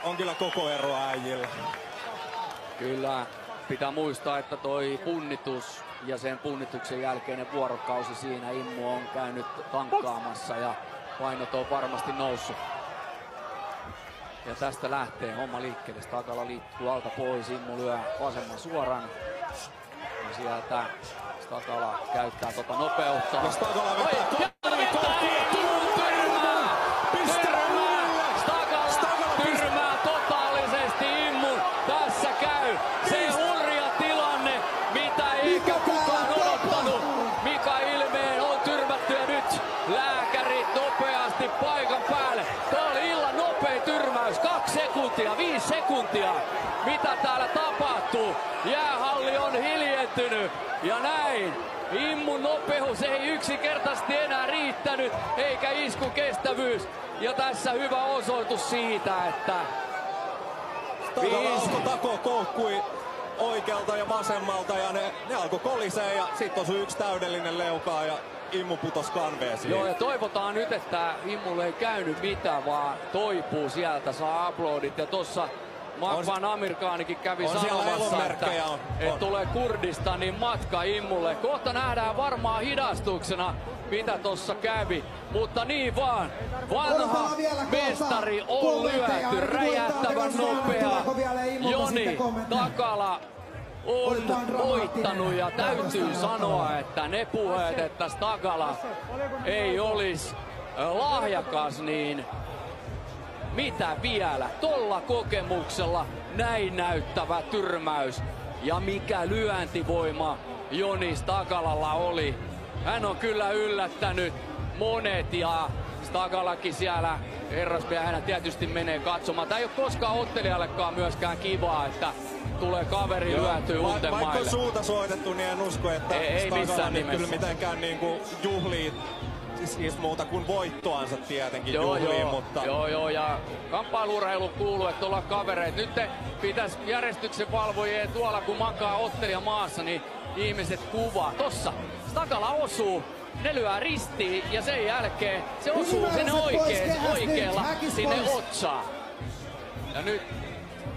on kyllä koko ero äijillä. Kyllä, pitää muistaa, että toi punnitus ja sen punnituksen jälkeinen vuorokausi siinä Immo on käynyt tankkaamassa ja painot on varmasti noussut. Ja tästä lähtee homma liikkeelle. Stakala liittyy alta pois, Immo lyö vasemman suoran. Ja sieltä Stakala käyttää nopeutta. Ja Stakala vetää tyrmää totaalisesti Immun. Tässä käy se hurja tilanne, mitä eikä kukaan odottanut. Mika Ilmeen on tyrmätty ja nyt lääkäri nopeasti paikan päälle. Tämä oli illan nopein tyrmäys. 2 sekuntia, 5 sekuntia. Mitä täällä tapahtuu? Jäähalli on hiljentynyt ja näin. Immun nopeus ei yksinkertaisesti enää riittänyt, eikä iskun kestävyys. Ja tässä hyvä osoitus siitä, että Stakala alkoi takoa koukkui oikealta ja vasemmalta ja ne alkoi kolisee ja sitten osui yksi täydellinen leukaa ja Immu putos kanveesiin. Joo, ja toivotaan nyt, että Immulle ei käynyt mitään, vaan toipuu sieltä, saa aplodit. Ja tossa Makvan Amirkaanikin kävi sanomassa, että tulee Kurdistanin matka Immulle. Kohta nähdään varmaan hidastuksena, mitä tossa kävi. Mutta niin vaan, vanha mestari on lyöty, räjähtävän nopea. Joni Stakala on voittanut ja täytyy sanoa, että ne puheet, että Stakala ei olisi lahjakas, niin mitä vielä? Tolla kokemuksella näin näyttävä tyrmäys. Ja mikä lyöntivoima Joni Stakalalla oli. Hän on kyllä yllättänyt monet ja Stakalakin siellä herrasmiehenä tietysti menee katsomaan. Tämä ei ole koskaan ottelijallekaan myöskään kivaa, että tulee kaveri lyötyä untemaille. Vaikka suuta soitettu, niin en usko, että Stakala nyt kyllä mitenkään niinku juhlii. Siis muuta kuin voittoansa tietenkin juhliin, mutta... Joo, ja kamppailuurheilu kuuluu, että ollaan kavereita. Nyt pitäisi järjestyksen valvojien tuolla, kun makaa ottelija maassa, niin ihmiset kuvaa. Tossa Stakala osuu, ne lyö ristiin ja sen jälkeen se osuu sinne oikealla sinne otsaan. Ja nyt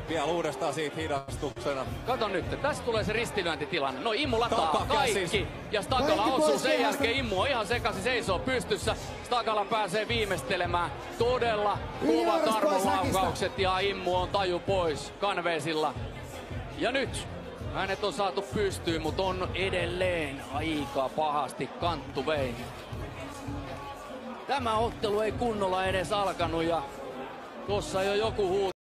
vielä uudestaan siitä hidastuksena. Kato nyt, tässä tulee se ristilyöntitilanne. No Immu lataa kaikki ja Stakala osuu. Sen jälkeen Immu on ihan sekaisin, seisoo pystyssä. Stakala pääsee viimeistelemään. Todella kovat armolaukaukset ja Immu on taju pois kanveesilla. Ja nyt hänet on saatu pystyyn, mutta on edelleen aika pahasti kanttuvein. Tämä ottelu ei kunnolla edes alkanut ja tuossa jo joku huutaa.